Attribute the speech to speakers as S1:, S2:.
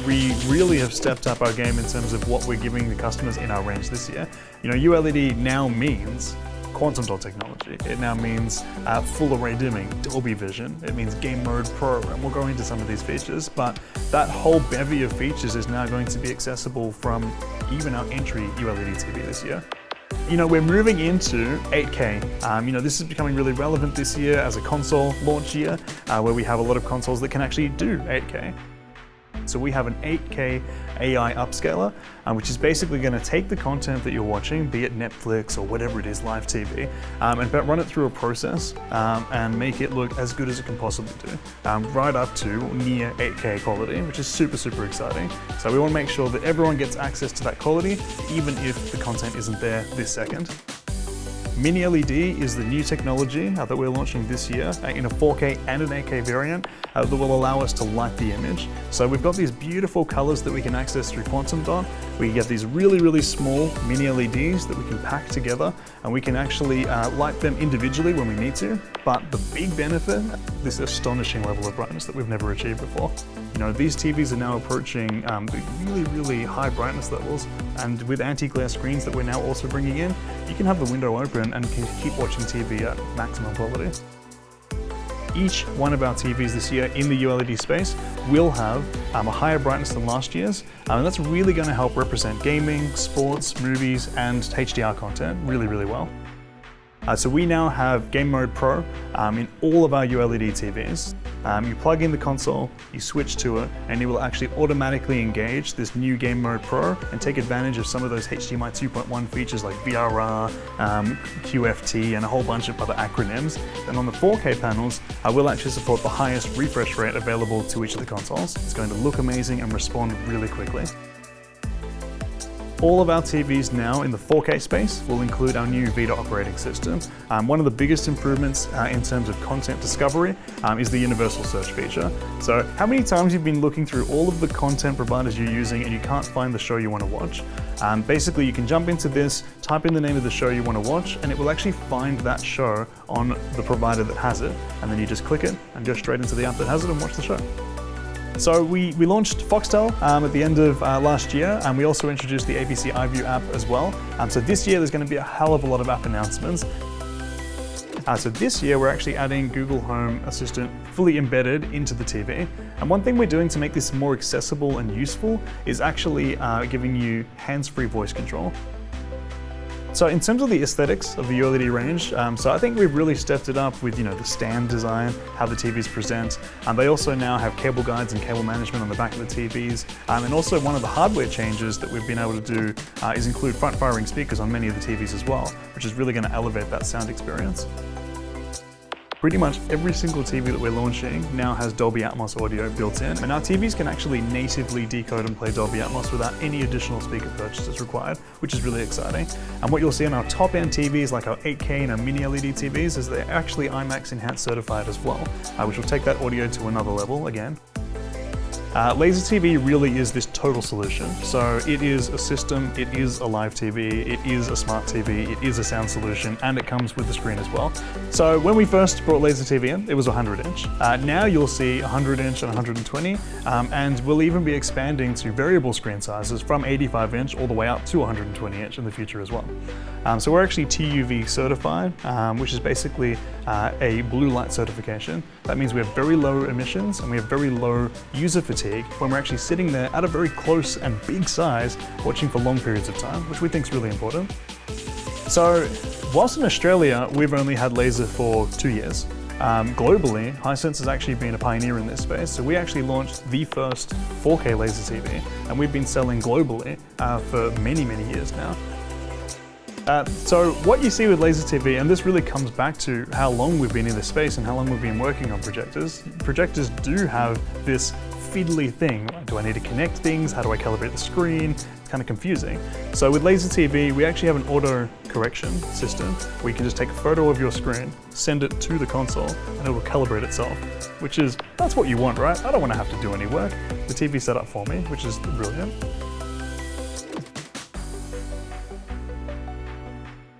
S1: We really have stepped up our game in terms of what we're giving the customers in our range this year. You know, ULED now means quantum dot technology. It now means full array dimming, Dolby Vision. It means Game Mode Pro, and we'll go into some of these features, but that whole bevy of features is now going to be accessible from even our entry ULED TV this year. You know, we're moving into 8K. You know, this is becoming really relevant this year as a console launch year, where we have a lot of consoles that can actually do 8K. So we have an 8K AI upscaler, which is basically going to take the content that you're watching, be it Netflix or whatever it is, live TV, and run it through a process and make it look as good as it can possibly do, right up to near 8K quality, which is super, super exciting. So we want to make sure that everyone gets access to that quality, even if the content isn't there this second. Mini-LED is the new technology that we're launching this year in a 4K and an 8K variant that will allow us to light the image. So we've got these beautiful colors that we can access through quantum dot. We get these really, really small mini LEDs that we can pack together, and we can actually light them individually when we need to. But the big benefit, this astonishing level of brightness that we've never achieved before. You know, these TVs are now approaching really, really high brightness levels, and with anti-glare screens that we're now also bringing in, you can have the window open and can keep watching TV at maximum quality. Each one of our TVs this year in the ULED space will have a higher brightness than last year's, and that's really going to help represent gaming, sports, movies, and HDR content really, really well. So we now have Game Mode Pro in all of our ULED TVs. You plug in the console, you switch to it, and it will actually automatically engage this new Game Mode Pro and take advantage of some of those HDMI 2.1 features like VRR, QFT, and a whole bunch of other acronyms. And on the 4K panels, we'll actually support the highest refresh rate available to each of the consoles. It's going to look amazing and respond really quickly. All of our TVs now in the 4K space will include our new Vita operating system. One of the biggest improvements in terms of content discovery is the universal search feature. So how many times you've been looking through all of the content providers you're using and you can't find the show you want to watch? Basically, you can jump into this, type in the name of the show you want to watch, and it will actually find that show on the provider that has it. And then you just click it and go straight into the app that has it and watch the show. So we launched Foxtel at the end of last year, and we also introduced the ABC iView app as well. So this year there's going to be a hell of a lot of app announcements. So this year we're actually adding Google Home Assistant fully embedded into the TV. And one thing we're doing to make this more accessible and useful is actually giving you hands-free voice control. So in terms of the aesthetics of the ULED range, so I think we've really stepped it up with, you know, the stand design, how the TVs present. They also now have cable guides and cable management on the back of the TVs. And also one of the hardware changes that we've been able to do is include front-firing speakers on many of the TVs as well, which is really going to elevate that sound experience. Pretty much every single TV that we're launching now has Dolby Atmos audio built in, and our TVs can actually natively decode and play Dolby Atmos without any additional speaker purchases required, which is really exciting. And what you'll see on our top-end TVs, like our 8K and our Mini-LED TVs, is they're actually IMAX Enhanced certified as well, which will take that audio to another level again. Laser TV really is this total solution. So it is a system, it is a live TV, it is a smart TV, it is a sound solution, and it comes with the screen as well. So when we first brought Laser TV in, it was 100-inch. Now you'll see 100-inch and 120, and we'll even be expanding to variable screen sizes from 85-inch all the way up to 120-inch in the future as well. So we're actually TUV certified, which is basically a blue light certification. That means we have very low emissions and we have very low user fatigue when we're actually sitting there at a very close and big size watching for long periods of time, which we think is really important. So whilst in Australia we've only had laser for 2 years, globally Hisense has actually been a pioneer in this space. So we actually launched the first 4K laser TV, and we've been selling globally for many, many years now. So what you see with laser TV, and this really comes back to how long we've been in this space and how long we've been working on projectors. Projectors do have this fiddly thing. Do I need to connect things? How do I calibrate the screen? It's kind of confusing. So with laser TV, we actually have an auto correction system where you can just take a photo of your screen, send it to the console, and it will calibrate itself, which is, that's what you want, right? I don't want to have to do any work. The TV's set up for me, which is brilliant.